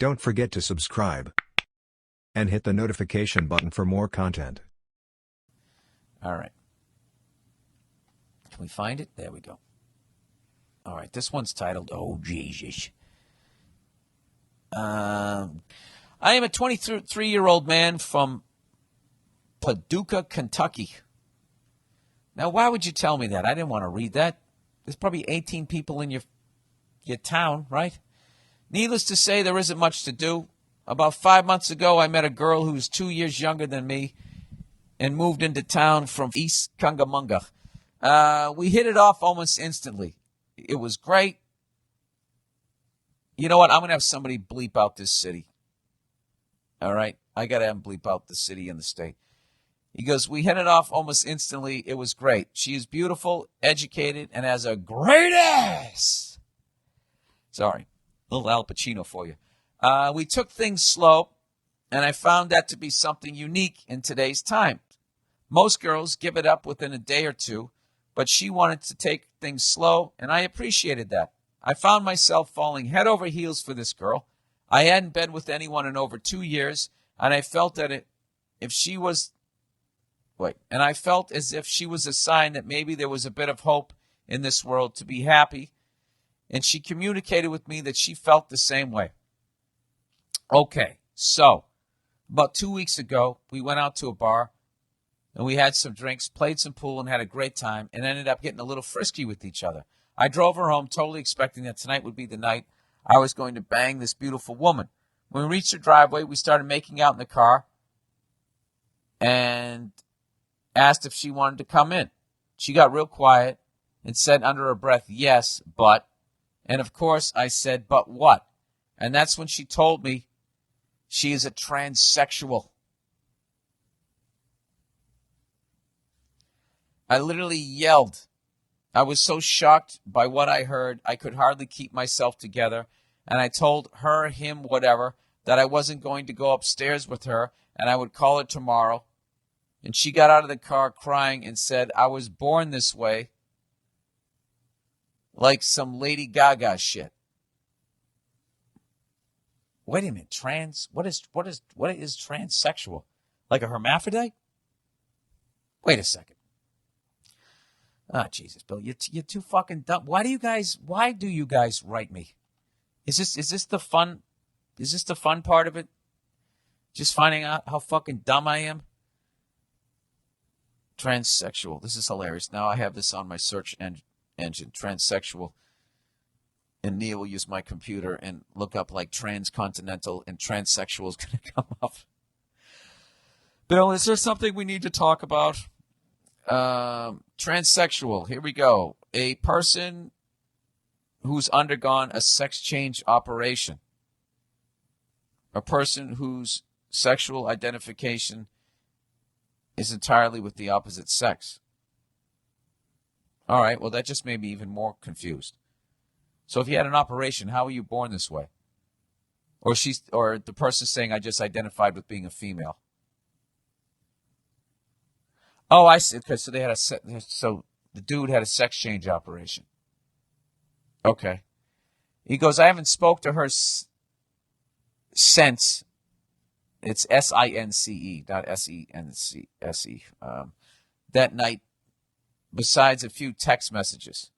Don't forget to subscribe and hit the notification button for more content. All right. Can we find it? There we go. All right. This one's titled, Oh, Jesus. I am a 23-year-old man from Paducah, Kentucky. Now, why would you tell me that? I didn't want to read that. There's probably 18 people in your town, right? Needless to say, there isn't much to do. About 5 months ago, I met a girl who was 2 years younger than me and moved into town from East Cungamunga. We hit it off almost instantly. It was great. You know what? I'm going to have somebody bleep out this city. All right? I got to have him bleep out the city and the state. He goes, we hit it off almost instantly. It was great. She is beautiful, educated, and has a great ass. Sorry. Little Al Pacino for you. We took things slow, and I found that to be something unique in today's time. Most girls give it up within a day or two, but she wanted to take things slow, and I appreciated that. I found myself falling head over heels for this girl. I hadn't been with anyone in over 2 years, and I felt that I felt as if she was a sign that maybe there was a bit of hope in this world to be happy, and she communicated with me that she felt the same way. Okay, so about 2 weeks ago, we went out to a bar, and we had some drinks, played some pool, and had a great time, and ended up getting a little frisky with each other. I drove her home, totally expecting that tonight would be the night I was going to bang this beautiful woman. When we reached her driveway, we started making out in the car and asked if she wanted to come in. She got real quiet and said under her breath, yes, but. And of course, I said, but what? And that's when she told me she is a transsexual. I literally yelled. I was so shocked by what I heard, I could hardly keep myself together. And I told her, him, whatever, that I wasn't going to go upstairs with her and I would call her tomorrow. And she got out of the car crying and said, I was born this way, like some Lady Gaga shit. Wait a minute, what is transsexual? Like a hermaphrodite? Wait a second. Ah, Jesus, Bill, you're too fucking dumb. Why do you guys write me? Is this the fun part of it? Just finding out how fucking dumb I am? Transsexual. This is hilarious. Now I have this on my search engine. Transsexual. And Neil will use my computer and look up like transcontinental, and transsexual is going to come up. Bill, is there something we need to talk about? Transsexual. Here we go. A person who's undergone a sex change operation. A person whose sexual identification is entirely with the opposite sex. All right, well, that just made me even more confused. So if you had an operation, how were you born this way? Or the person saying, I just identified with being a female. Oh, I see. Okay, so the dude had a sex change operation. Okay. He goes, I haven't spoke to her since. It's S-I-N-C-E, not S-E-N-C-S-E. That night, besides a few text messages.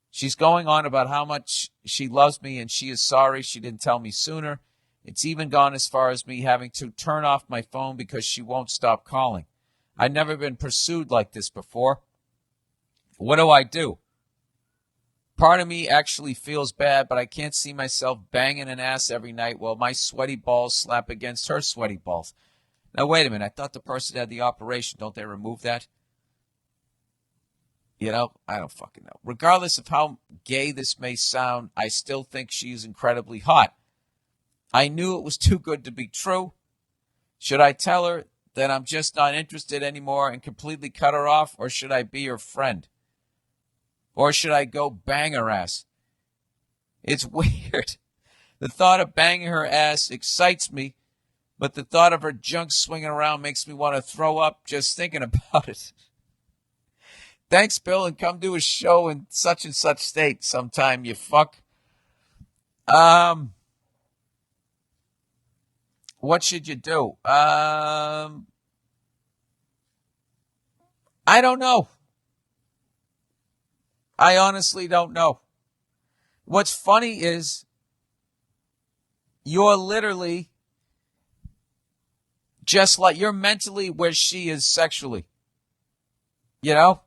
She's going on about how much she loves me and she is sorry she didn't tell me sooner. It's even gone as far as me having to turn off my phone because she won't stop calling. I've never been pursued like this before. What do I do? Part of me actually feels bad, but I can't see myself banging an ass every night while my sweaty balls slap against her sweaty balls. Now, wait a minute. I thought the person had the operation. Don't they remove that? You know, I don't fucking know. Regardless of how gay this may sound, I still think she's incredibly hot. I knew it was too good to be true. Should I tell her that I'm just not interested anymore and completely cut her off, or should I be her friend? Or should I go bang her ass? It's weird. The thought of banging her ass excites me, but the thought of her junk swinging around makes me want to throw up just thinking about it. Thanks, Bill, and come do a show in such and such state sometime, you fuck. What should you do? I don't know. I honestly don't know. What's funny is you're literally just like you're mentally where she is sexually. You know?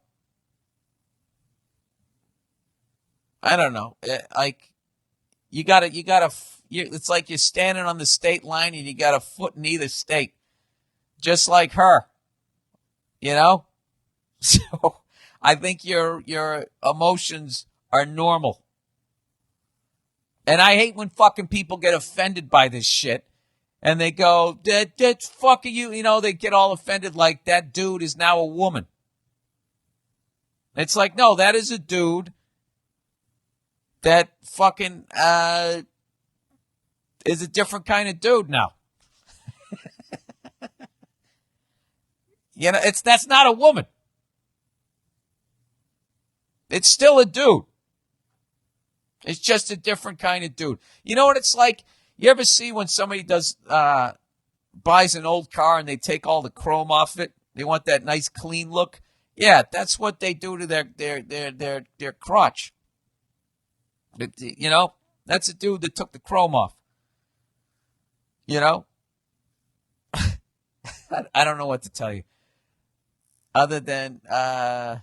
I don't know. Like it's like you're standing on the state line and you got a foot in either state, just like her. You know? So I think your emotions are normal. And I hate when fucking people get offended by this shit. And they go, that fucking you, they get all offended like that dude is now a woman. It's like, no, that is a dude that fucking is a different kind of dude now. That's not a woman. It's still a dude. It's just a different kind of dude. You know what it's like? You ever see when somebody buys an old car and they take all the chrome off it? They want that nice clean look. Yeah, that's what they do to their crotch. That's a dude that took the chrome off. I don't know what to tell you. Other than I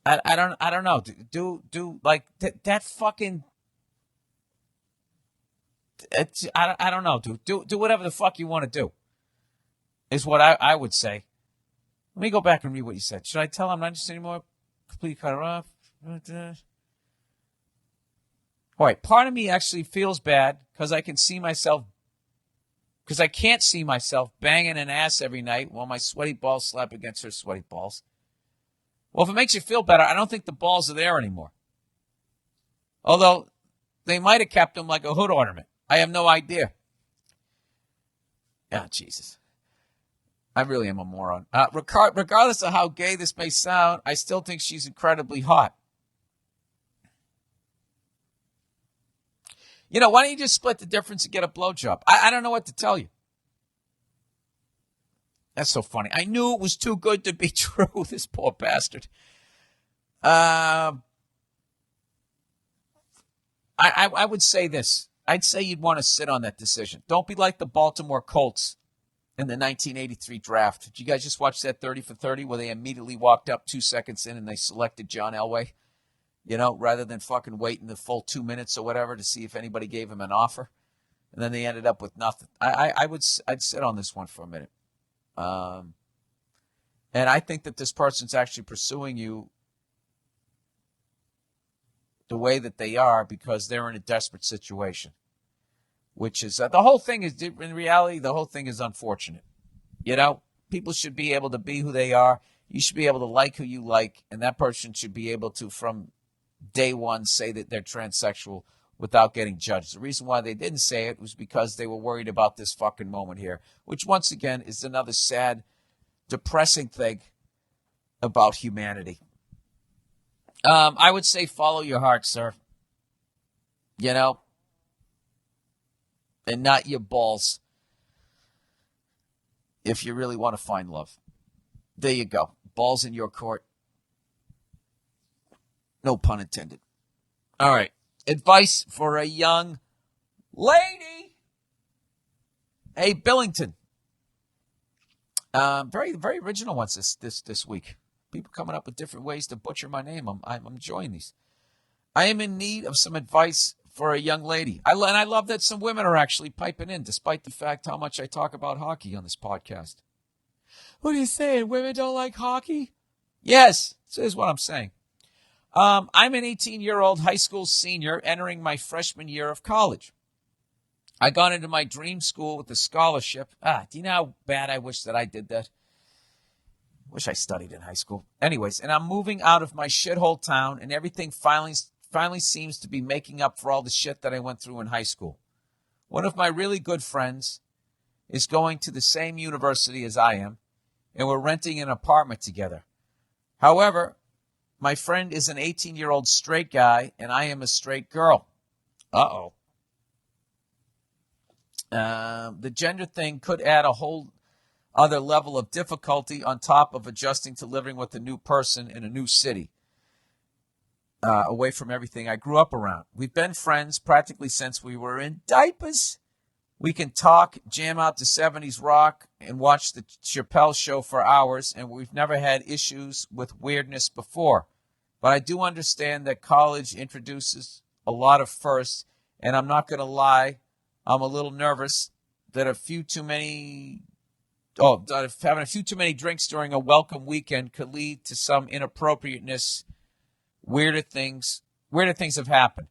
don't know. Do like that fucking. I don't know, dude. Do whatever the fuck you want to do. Is what I would say. Let me go back and read what you said. Should I tell him I'm not interested anymore? Completely cut her off. All right. Part of me actually feels bad because I can't see myself banging an ass every night while my sweaty balls slap against her sweaty balls. Well, if it makes you feel better, I don't think the balls are there anymore. Although they might have kept them like a hood ornament. I have no idea. Ah, Jesus. I really am a moron. Regardless of how gay this may sound, I still think she's incredibly hot. Why don't you just split the difference and get a blowjob? I don't know what to tell you. That's so funny. I knew it was too good to be true, this poor bastard. I would say this. I'd say you'd want to sit on that decision. Don't be like the Baltimore Colts in the 1983 draft. Did you guys just watch that 30 for 30 where they immediately walked up 2 seconds in and they selected John Elway? Rather than fucking waiting the full 2 minutes or whatever to see if anybody gave him an offer. And then they ended up with nothing. I'd sit on this one for a minute. And I think that this person's actually pursuing you the way that they are because they're in a desperate situation, which is the whole thing is in reality, the whole thing is unfortunate. People should be able to be who they are. You should be able to like who you like. And that person should be able to, from day one, say that they're transsexual without getting judged. The reason why they didn't say it was because they were worried about this fucking moment here, which once again is another sad, depressing thing about humanity. I would say follow your heart, sir. And not your balls. If you really want to find love. There you go. Balls in your court. No pun intended. All right. Advice for a young lady. Hey, Billington. Very, very original ones this week. People coming up with different ways to butcher my name. I'm enjoying these. I am in need of some advice for a young lady. I love that some women are actually piping in, despite the fact how much I talk about hockey on this podcast. What are you saying? Women don't like hockey? Yes, this is what I'm saying. I'm an 18-year-old high school senior entering my freshman year of college. I got into my dream school with a scholarship. Do you know how bad I wish that I did that? Wish I studied in high school. Anyways, and I'm moving out of my shithole town, and everything finally seems to be making up for all the shit that I went through in high school. One of my really good friends is going to the same university as I am, and we're renting an apartment together. However, my friend is an 18-year-old straight guy, and I am a straight girl. Uh-oh. The gender thing could add a whole other level of difficulty on top of adjusting to living with a new person in a new city, away from everything I grew up around. We've been friends practically since we were in diapers. We can talk, jam out to 70s rock, and watch the Chappelle Show for hours, and we've never had issues with weirdness before. But I do understand that college introduces a lot of firsts, and I'm not going to lie, I'm a little nervous that having a few too many drinks during a welcome weekend could lead to some inappropriateness. Weirder things have happened.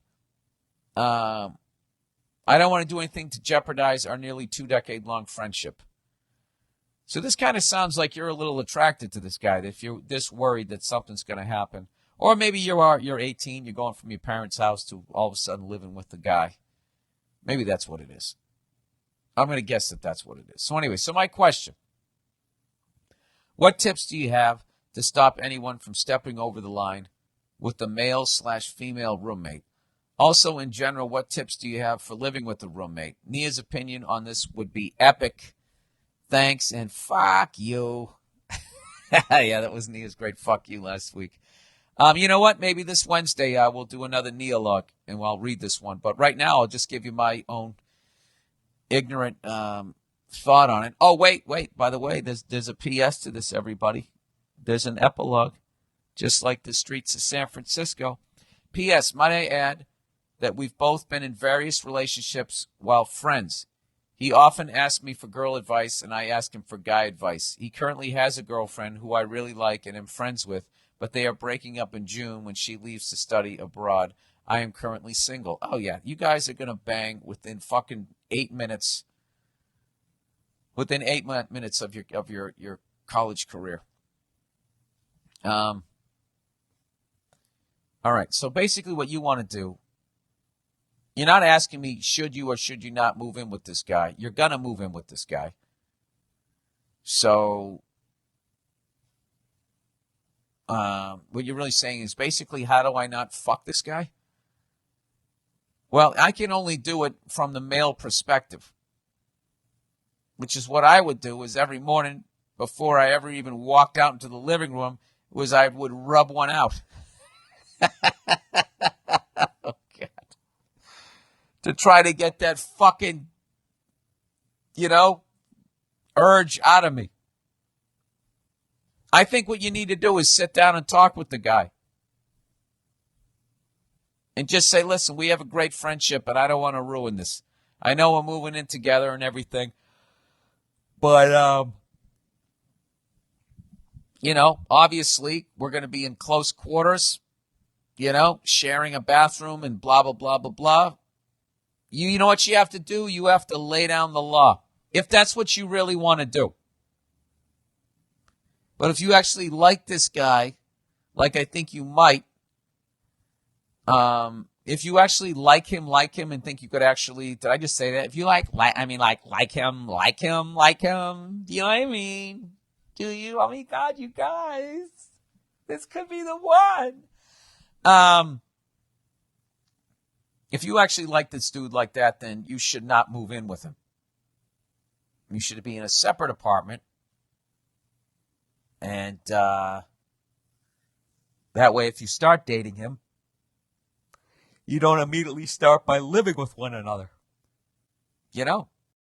I don't want to do anything to jeopardize our nearly 2-decade-long friendship. So this kind of sounds like you're a little attracted to this guy, that if you're this worried that something's going to happen. Or maybe you're 18, you're going from your parents' house to all of a sudden living with the guy. Maybe that's what it is. I'm going to guess that that's what it is. So anyway, my question. What tips do you have to stop anyone from stepping over the line with the male/female roommate? Also, in general, what tips do you have for living with a roommate? Nia's opinion on this would be epic. Thanks, and fuck you. Yeah, that was Nia's great fuck you last week. You know what? Maybe this Wednesday we'll do another Nia log, and I'll read this one. But right now, I'll just give you my own ignorant thought on it. Oh, wait. By the way, there's a PS to this, everybody. There's an epilogue, just like the streets of San Francisco. PS, might I add that we've both been in various relationships while friends. He often asks me for girl advice, and I ask him for guy advice. He currently has a girlfriend who I really like and am friends with, but they are breaking up in June when she leaves to study abroad. I am currently single. Oh, yeah, you guys are going to bang within fucking 8 minutes. Within 8 minutes of your college career. All right, so basically what you want to do, you're not asking me should you or should you not move in with this guy. You're going to move in with this guy. So what you're really saying is basically, how do I not fuck this guy? Well, I can only do it from the male perspective, which is what I would do is every morning before I ever even walked out into the living room was I would rub one out. Oh, God. To try to get that fucking, urge out of me. I think what you need to do is sit down and talk with the guy. And just say, listen, we have a great friendship, but I don't want to ruin this. I know we're moving in together and everything. But, obviously we're going to be in close quarters, sharing a bathroom and blah, blah, blah, blah, blah. You know what you have to do? You have to lay down the law. If that's what you really want to do. But if you actually like this guy, like I think you might, if you actually like him and think you could actually, did I just say that? If you like him, do you know what I mean? Do you? Oh my God, you guys, this could be the one. If you actually like this dude like that, then you should not move in with him. You should be in a separate apartment. And that way, if you start dating him, you don't immediately start by living with one another.